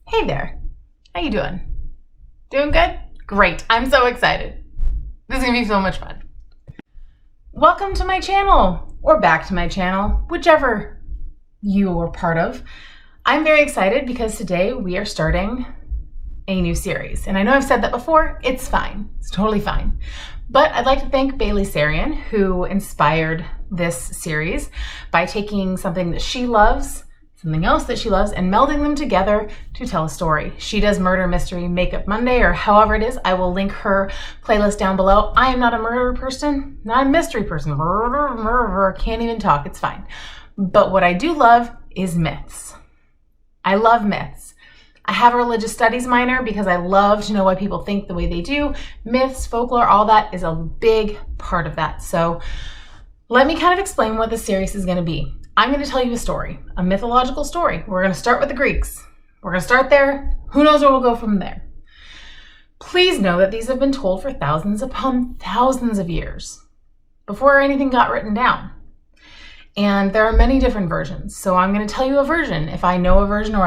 Hey there, how you doing? Doing good? Great, I'm so excited. This is gonna be so much fun. Welcome to my channel, or back to my channel, whichever you are part of. I'm very excited because today we are starting a new series. And I know I've said that before, it's fine, it's totally fine. But I'd like to thank Bailey Sarian, who inspired this series by taking something that she loves, something else that she loves, and melding them together to tell a story. She does Murder Mystery Makeup Monday, or however it is. I will link her playlist down below. I am not a murder person, not a mystery person. Murder, can't even talk, it's fine. But what I do love is myths. I love myths. I have a religious studies minor because I love to know why people think the way they do. Myths, folklore, all that is a big part of that. So let me kind of explain what this series is going to be. I'm going to tell you a story, a mythological story. We're going to start with the Greeks. We're going to start there. Who knows where we'll go from there? Please know that these have been told for thousands upon thousands of years before anything got written down. And there are many different versions. So I'm going to tell you a version. If I know a version,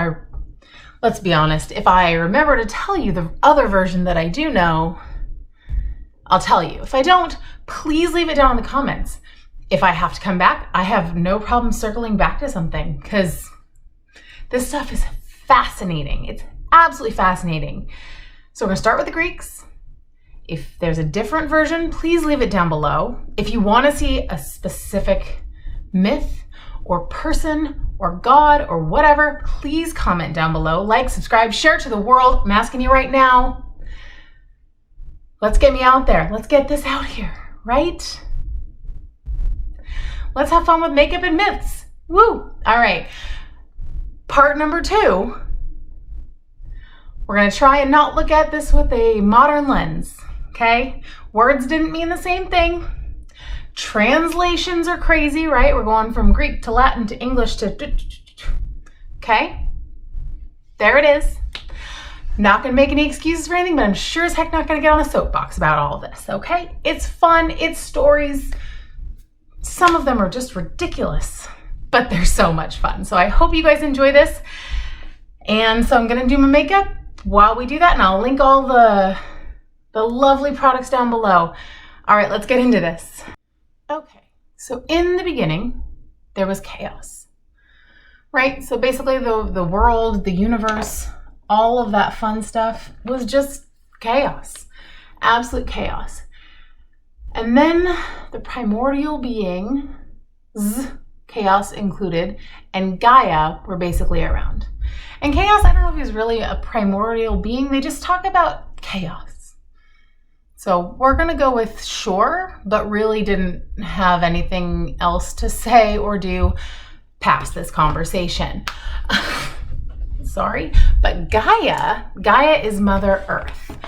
let's be honest, if I remember to tell you the other version that I do know, I'll tell you. If I don't, please leave it down in the comments. If I have to come back, I have no problem circling back to something because this stuff is fascinating. It's absolutely fascinating. So we're gonna start with the Greeks. If there's a different version, please leave it down below. If you wanna see a specific myth or person or god or whatever, please comment down below. Like, subscribe, share it to the world. I'm asking you right now. Let's get me out there. Let's get this out here, right? Let's have fun with makeup and myths. Woo! All right. Part number 2. We're going to try and not look at this with a modern lens, okay? Words didn't mean the same thing. Translations are crazy, right? We're going from Greek to Latin to English to... Okay? There it is. Not going to make any excuses for anything, but I'm sure as heck not going to get on a soapbox about all of this, okay? It's fun. It's stories. Some of them are just ridiculous, but they're so much fun. So I hope you guys enjoy this. And so I'm going to do my makeup while we do that, and I'll link all the lovely products down below. All right, let's get into this. Okay, so in the beginning, there was chaos, right? So basically the world, the universe, all of that fun stuff was just chaos, absolute chaos. And then the primordial beings, chaos included, and Gaia were basically around. And chaos, I don't know if he was really a primordial being. They just talk about chaos. So we're going to go with sure, but really didn't have anything else to say or do past this conversation. Sorry, but Gaia is Mother Earth.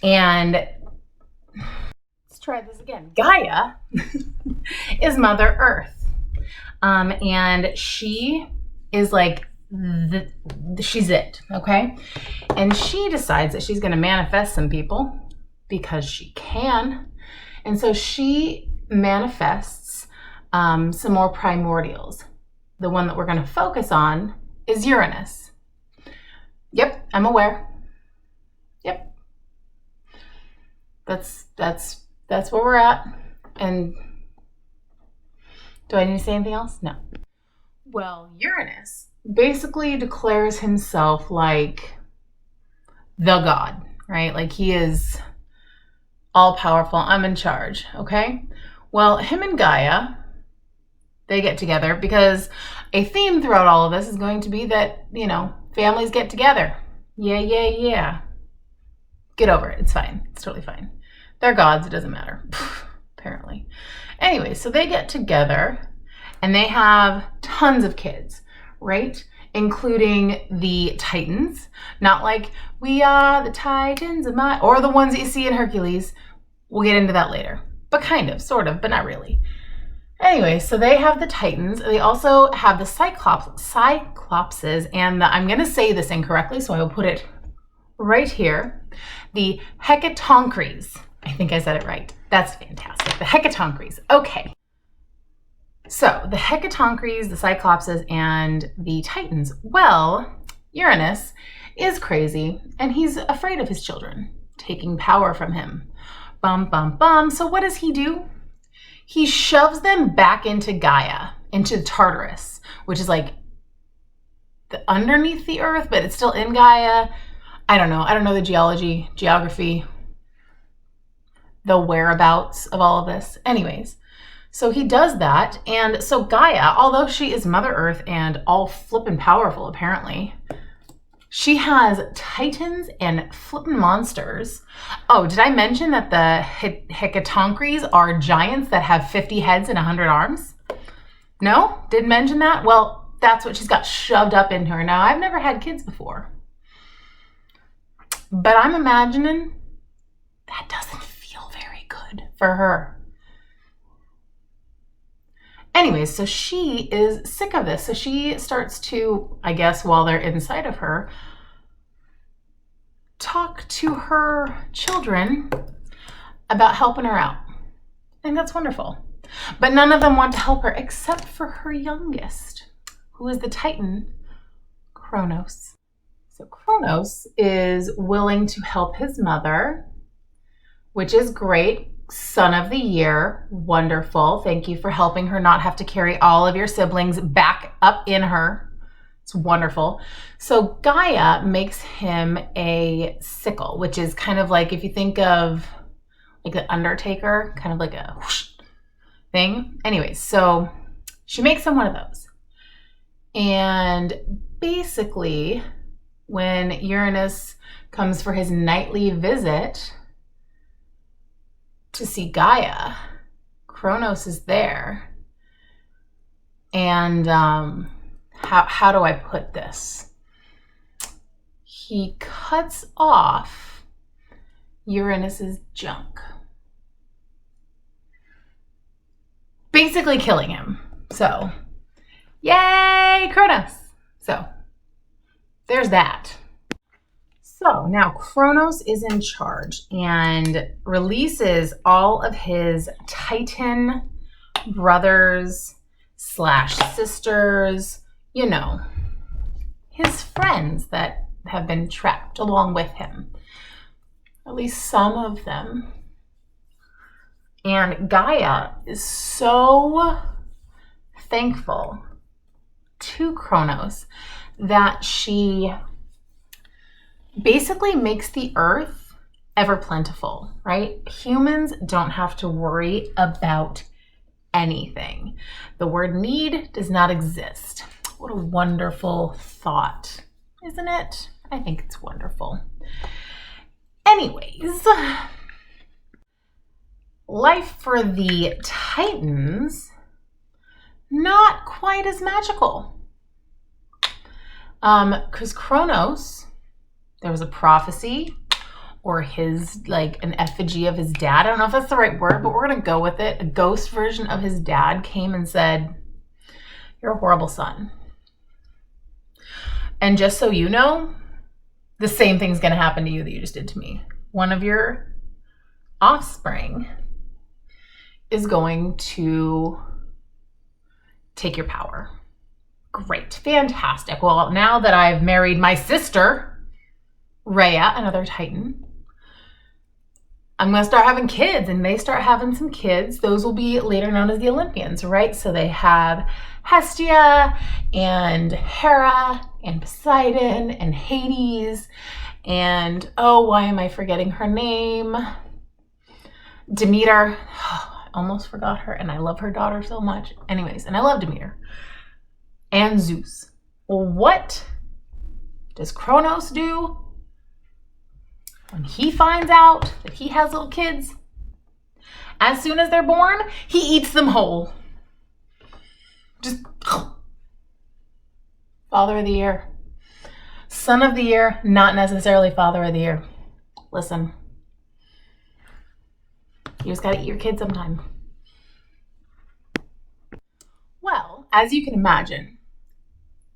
And try this again. Gaia is Mother Earth. And she is like, she's it, okay? And she decides that she's going to manifest some people because she can. And so she manifests some more primordials. The one that we're going to focus on is Uranus. Yep, I'm aware. Yep. That's where we're at. And do I need to say anything else? No. Well, Uranus basically declares himself like the god, right? Like he is all powerful. I'm in charge, okay? Well, him and Gaia, they get together because a theme throughout all of this is going to be that, you know, families get together. Yeah. Get over it. It's fine. It's totally fine. They're gods, it doesn't matter, apparently. Anyway, so they get together and they have tons of kids, right? Including the Titans, not like we are the Titans of my, or the ones that you see in Hercules. We'll get into that later, but kind of, sort of, but not really. Anyway, so they have the Titans. They also have the Cyclopses, and I'm going to say this incorrectly, so I will put it right here. The Hecatoncres. I think I said it right. That's fantastic. The Hecatoncres. Okay. So the Hecatoncres, the Cyclopses, and the Titans. Well, Uranus is crazy, and he's afraid of his children taking power from him. Bum, bum, bum. So what does he do? He shoves them back into Gaia, into Tartarus, which is like underneath the earth, but it's still in Gaia. I don't know the geography, the whereabouts of all of this. Anyways, so he does that. And so Gaia, although she is Mother Earth and all flippin' powerful apparently, she has titans and flippin' monsters. Oh, did I mention that the Hecatonkries are giants that have 50 heads and 100 arms? No? Didn't mention that? Well, that's what she's got shoved up into her. Now, I've never had kids before, but I'm imagining that doesn't feel very good for her. Anyways, so she is sick of this. So she starts to, I guess, while they're inside of her, talk to her children about helping her out. I think that's wonderful. But none of them want to help her except for her youngest, who is the Titan, Kronos. So Kronos is willing to help his mother, which is great. Son of the year, wonderful. Thank you for helping her not have to carry all of your siblings back up in her. It's wonderful. So Gaia makes him a sickle, which is kind of like, if you think of like the Undertaker, kind of like a whoosh thing. Anyways, so she makes him one of those. And basically, when Uranus comes for his nightly visit to see Gaia, Kronos is there. And how do I put this? He cuts off Uranus's junk, basically killing him. So, yay, Kronos. So, there's that. So now Kronos is in charge and releases all of his Titan brothers / sisters, you know, his friends that have been trapped along with him, at least some of them. And Gaia is so thankful to Kronos that she basically makes the earth ever plentiful, right? Humans don't have to worry about anything. The word need does not exist. What a wonderful thought, isn't it? I think it's wonderful. Anyways, life for the Titans, not quite as magical. Because Kronos, there was a prophecy or his, like an effigy of his dad. I don't know if that's the right word, but we're going to go with it. A ghost version of his dad came and said, "You're a horrible son. And just so you know, the same thing's going to happen to you that you just did to me. One of your offspring is going to take your power." Great. Fantastic. Well, now that I've married my sister, Rhea, another Titan, I'm going to start having kids, and they start having some kids. Those will be later known as the Olympians, right? So they have Hestia and Hera and Poseidon and Hades and, oh, why am I forgetting her name? Demeter. Oh, I almost forgot her, and I love her daughter so much. Anyways, and I love Demeter. And Zeus. Well, what does Kronos do when he finds out that he has little kids? As soon as they're born, he eats them whole. Just Father of the Year. Son of the Year, not necessarily Father of the Year. Listen, you just gotta eat your kid sometime. Well, as you can imagine,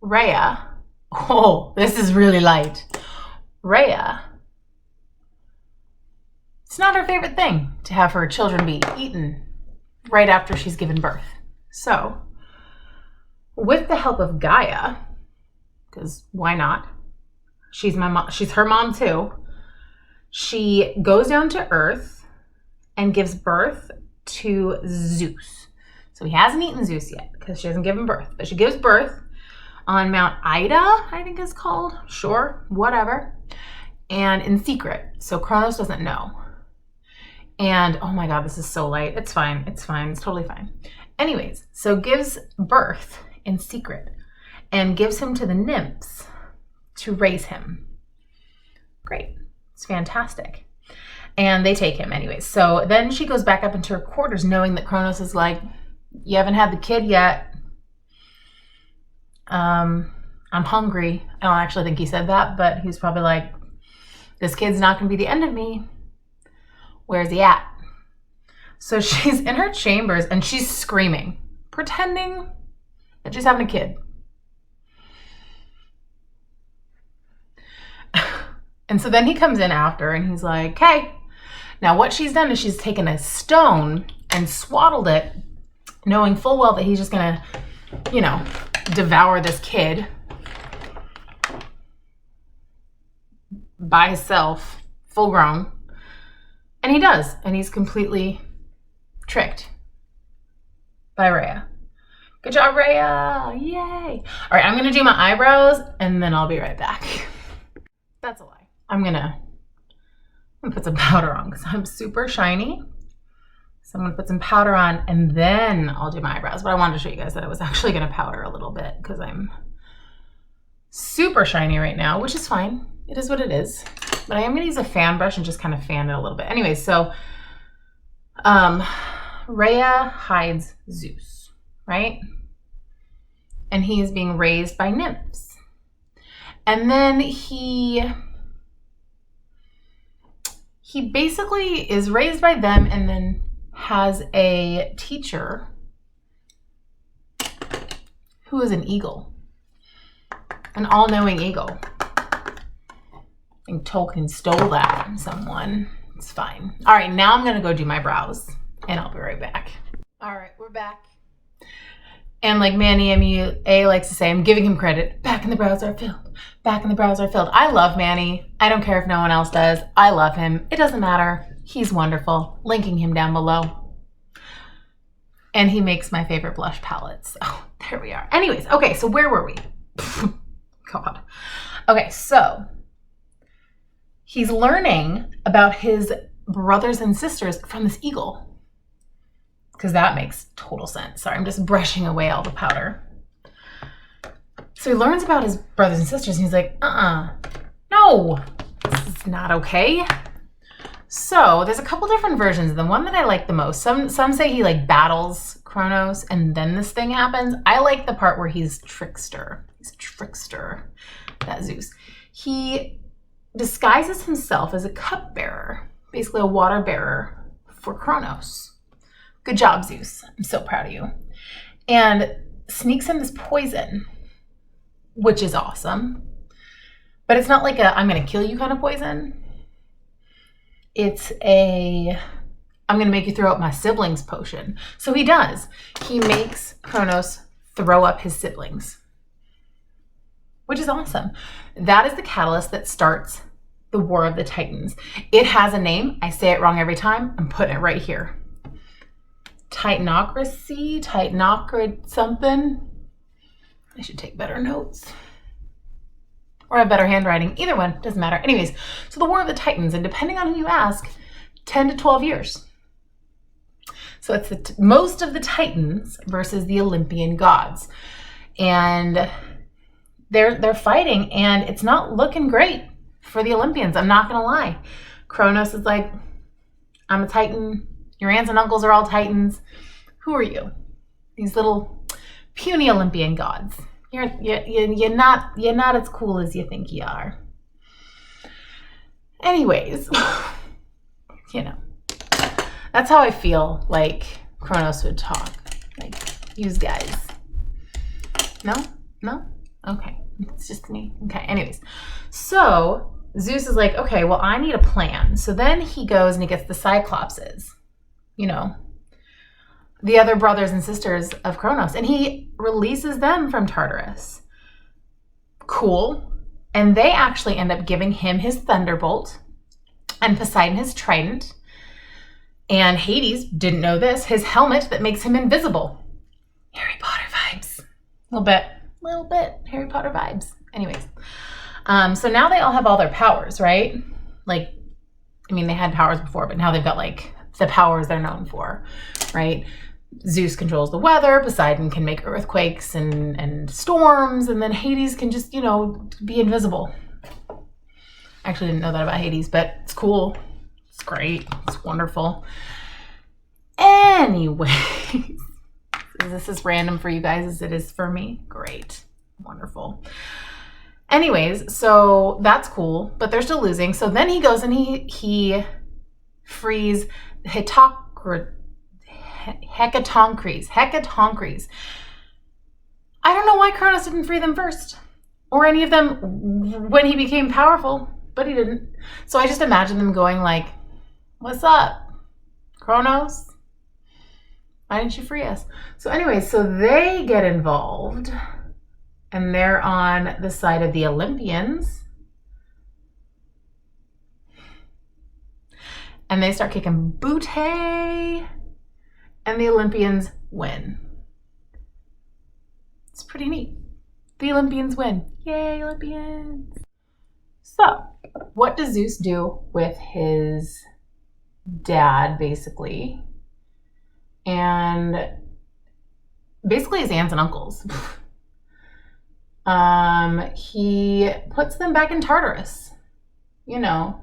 Rhea, oh, this is really light. Rhea, it's not her favorite thing to have her children be eaten right after she's given birth. So, with the help of Gaia, because why not? she's my mom. She's her mom too. She goes down to Earth and gives birth to Zeus. So he hasn't eaten Zeus yet because she hasn't given birth, but she gives birth on Mount Ida, I think it's called. Sure, whatever. And in secret. So Kronos doesn't know. And oh my God, this is so light. It's fine. It's fine. It's totally fine. Anyways, so gives birth in secret and gives him to the nymphs to raise him. Great. It's fantastic. And they take him anyways. So then she goes back up into her quarters knowing that Kronos is like, you haven't had the kid yet. I'm hungry. I don't actually think he said that, but he's probably like, this kid's not going to be the end of me. Where's he at? So she's in her chambers and she's screaming, pretending that she's having a kid. And so then he comes in after and he's like, hey, now what she's done is she's taken a stone and swaddled it, knowing full well that he's just going to, devour this kid by himself, full grown. And he does. And he's completely tricked by Rhea. Good job, Rhea. Yay. All right, I'm going to do my eyebrows and then I'll be right back. That's a lie. I'm going to put some powder on because I'm super shiny. So I'm going to put some powder on and then I'll do my eyebrows. But I wanted to show you guys that I was actually going to powder a little bit because I'm super shiny right now, which is fine. It is what it is. But I am going to use a fan brush and just kind of fan it a little bit. Anyway, so Rhea hides Zeus, right? And he is being raised by nymphs. And then he basically is raised by them and then has a teacher who is an eagle, an all-knowing eagle. I think Tolkien stole that from someone. It's fine. All right, now I'm going to go do my brows and I'll be right back. All right, we're back. And like Manny MUA likes to say, I'm giving him credit. Back and the brows are filled. Back and the brows are filled. I love Manny. I don't care if no one else does. I love him. It doesn't matter. He's wonderful. Linking him down below. And he makes my favorite blush palettes. Oh, there we are. Anyways, okay, so where were we? God. Okay, so he's learning about his brothers and sisters from this eagle. Because that makes total sense. Sorry, I'm just brushing away all the powder. So he learns about his brothers and sisters and he's like, no, this is not okay. So there's a couple different versions. The one that I like the most, some say he like battles Kronos and then this thing happens. I like the part where he's trickster. He's a trickster, that Zeus. He disguises himself as a cupbearer, basically a water bearer for Kronos. Good job, Zeus. I'm so proud of you. And sneaks in this poison, which is awesome. But it's not like a I'm going to kill you kind of poison. It's a I'm going to make you throw up my siblings potion. So he does. He makes Kronos throw up his siblings, which is awesome. That is the catalyst that starts the War of the Titans. It has a name. I say it wrong every time. I'm putting it right here. Titanocracy, something. I should take better notes. Or have better handwriting. Either one, doesn't matter. Anyways, so the War of the Titans, and depending on who you ask, 10 to 12 years. So it's most of the Titans versus the Olympian gods. And they're fighting, and it's not looking great for the Olympians. I'm not going to lie. Kronos is like, I'm a Titan. Your aunts and uncles are all Titans. Who are you? These little puny Olympian gods. You're not as cool as you think you are. Anyways, that's how I feel like Kronos would talk. Like, use guys. No? Okay. It's just me. Okay. Anyways, so Zeus is like, okay, well, I need a plan. So then he goes and he gets the Cyclopses. The other brothers and sisters of Kronos, and he releases them from Tartarus. Cool. And they actually end up giving him his thunderbolt and Poseidon his trident. And Hades didn't know this, his helmet that makes him invisible. Harry Potter vibes. A little bit Harry Potter vibes. Anyways, so now they all have all their powers, right? Like, I mean, they had powers before, but now they've got like the powers they're known for, right? Zeus controls the weather, Poseidon can make earthquakes and storms, and then Hades can just, be invisible. I actually didn't know that about Hades, but it's cool. It's great. It's wonderful. Anyways, this is random for you guys as it is for me. Great. Wonderful. Anyways, so that's cool, but they're still losing. So then he goes and he frees Hecatoncres. I don't know why Kronos didn't free them first, or any of them when he became powerful, but he didn't. So I just imagine them going like, what's up, Kronos? Why didn't you free us? So anyway, so they get involved and they're on the side of the Olympians. And they start kicking booty. And the Olympians win. It's pretty neat. The Olympians win. Yay, Olympians. So, what does Zeus do with his dad, basically? And basically his aunts and uncles. He puts them back in Tartarus. The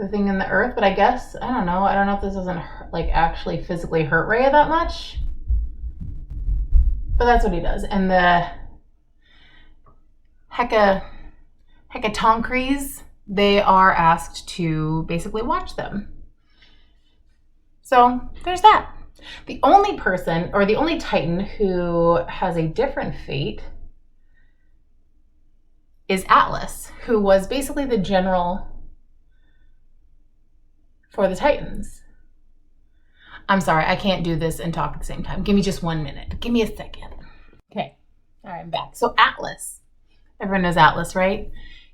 thing in the earth, but I guess, I don't know if this doesn't actually physically hurt Rhea that much, but that's what he does. And the Hecatoncres, they are asked to basically watch them. So there's that. The only person, or the only Titan who has a different fate is Atlas, who was basically the general for the Titans. I'm sorry, I can't do this and talk at the same time. Give me just 1 minute. Give me a second. Okay. All right, I'm back. So Atlas. Everyone knows Atlas, right?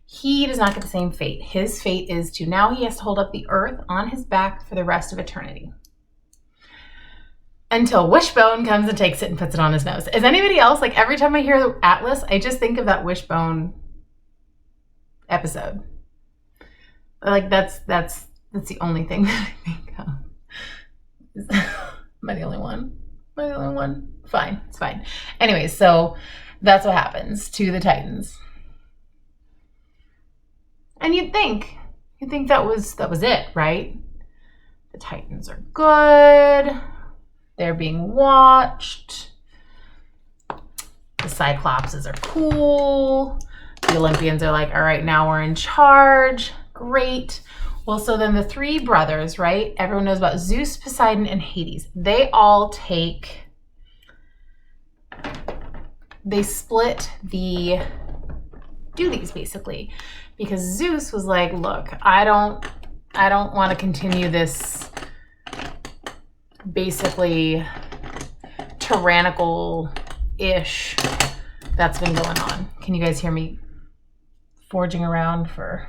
He does not get the same fate. His fate is to now he has to hold up the earth on his back for the rest of eternity. Until Wishbone comes and takes it and puts it on his nose. Is anybody else, every time I hear Atlas, I just think of that Wishbone episode. That's the only thing that I think of. Am I the only one? Fine. It's fine. Anyways, so that's what happens to the Titans. And you'd think that was it, right? The Titans are good. They're being watched. The Cyclopses are cool. The Olympians are like, all right, now we're in charge. Great. Well, so then the three brothers, right? Everyone knows about Zeus, Poseidon, and Hades. They split the duties, basically. Because Zeus was like, look, I don't want to continue this basically tyrannical-ish that's been going on. Can you guys hear me forging around for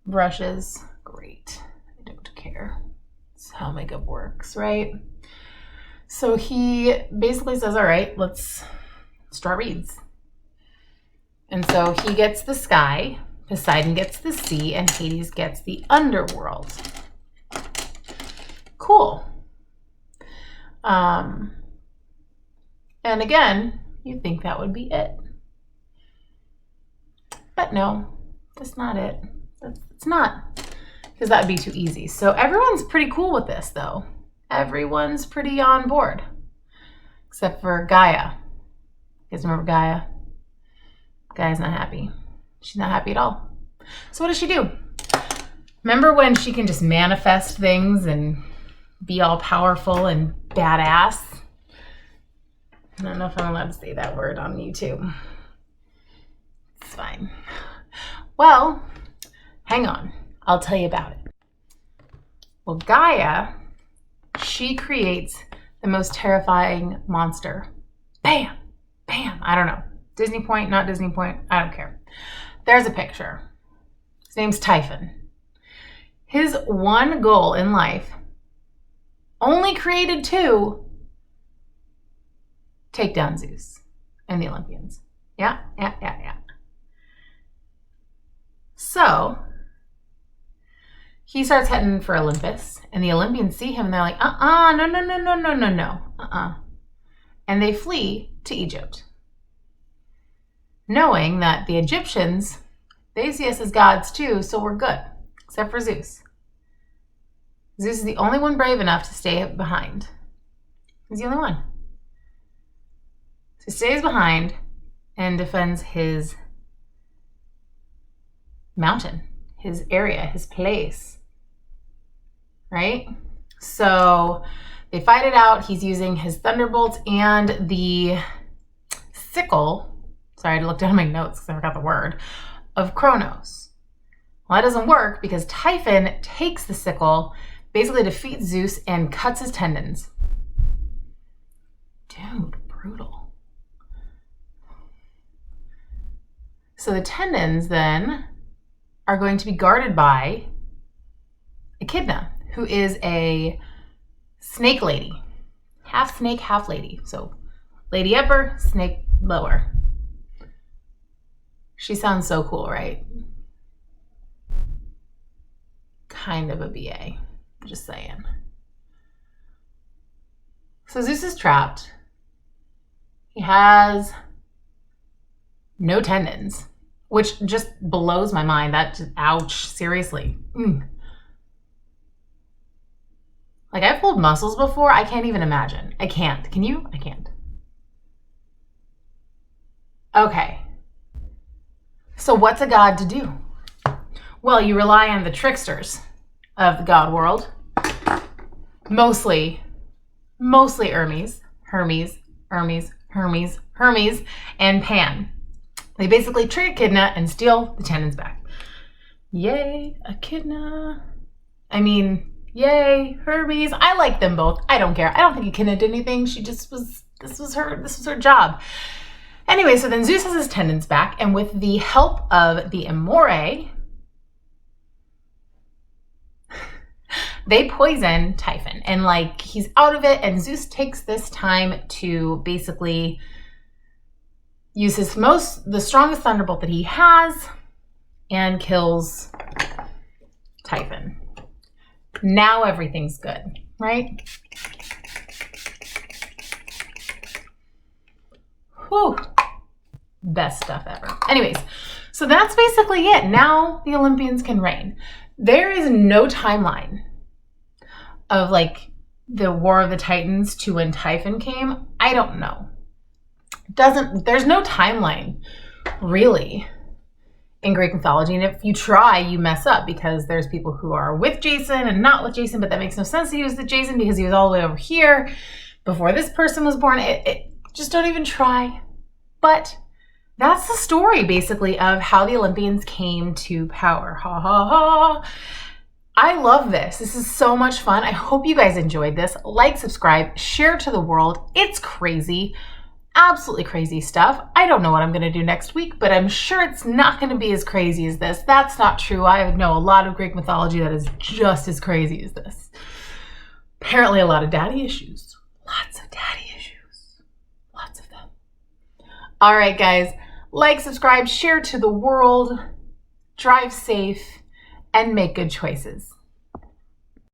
brushes? Great. I don't care. That's how makeup works, right? So he basically says, all right, let's draw reeds. And so he gets the sky, Poseidon gets the sea, and Hades gets the underworld. Cool. And again, you'd think that would be it. But no, that's not it. It's not. Because that would be too easy. So everyone's pretty cool with this, though. Everyone's pretty on board. Except for Gaia. You guys remember Gaia? Gaia's not happy. She's not happy at all. So what does she do? Remember when she can just manifest things and be all powerful and badass? I don't know if I'm allowed to say that word on YouTube. It's fine. Well, hang on. I'll tell you about it. Well, Gaia, she creates the most terrifying monster. Bam! Bam! I don't know. Disney Point, not Disney Point, I don't care. There's a picture. His name's Typhon. His one goal in life, only created to take down Zeus and the Olympians. Yeah. So he starts heading for Olympus, and the Olympians see him, and they're like, no. And they flee to Egypt, knowing that the Egyptians, they see us as gods too, so we're good, except for Zeus. Zeus is the only one brave enough to stay behind. He's the only one. So he stays behind and defends his mountain, his area, his place, right? So they fight it out. He's using his thunderbolts and the sickle. Sorry, I had to look down my notes because I forgot the word, of Kronos. Well, that doesn't work because Typhon takes the sickle, basically defeats Zeus, and cuts his tendons. Dude, brutal. So the tendons then are going to be guarded by Echidna, who is a snake lady. Half snake, half lady. So lady upper, snake lower. She sounds so cool, right? Kind of a BA, just saying. So Zeus is trapped. He has no tendons, which just blows my mind. That just, ouch, seriously. Like, I've pulled muscles before. I can't even imagine. I can't. Can you? I can't. Okay. So what's a god to do? Well, you rely on the tricksters of the god world. Mostly Hermes, and Pan. They basically trick Echidna and steal the tendons back. Yay, Echidna. I mean, yay, Hermes. I like them both. I don't care. I don't think Echidna did anything. She just was, this was her job. Anyway, so then Zeus has his tendons back, and with the help of the Amore, they poison Typhon, and like he's out of it, and Zeus takes this time to basically use the strongest thunderbolt that he has and kills Typhon. Now everything's good, right? Whew. Best stuff ever. Anyways, so that's basically it. Now the Olympians can reign. There is no timeline of like the War of the Titans to when Typhon came. I don't know. There's no timeline really in Greek mythology. And if you try, you mess up because there's people who are with Jason and not with Jason, but that makes no sense to use the Jason because he was all the way over here before this person was born. Just don't even try. But that's the story basically of how the Olympians came to power. Ha ha ha. I love this. This is so much fun. I hope you guys enjoyed this. Like, subscribe, share to the world. It's crazy. Absolutely crazy stuff. I don't know what I'm going to do next week, but I'm sure it's not going to be as crazy as this. That's not true. I know a lot of Greek mythology that is just as crazy as this. Apparently a lot of daddy issues. Lots of daddy issues. Lots of them. All right, guys. Like, subscribe, share to the world. Drive safe and make good choices.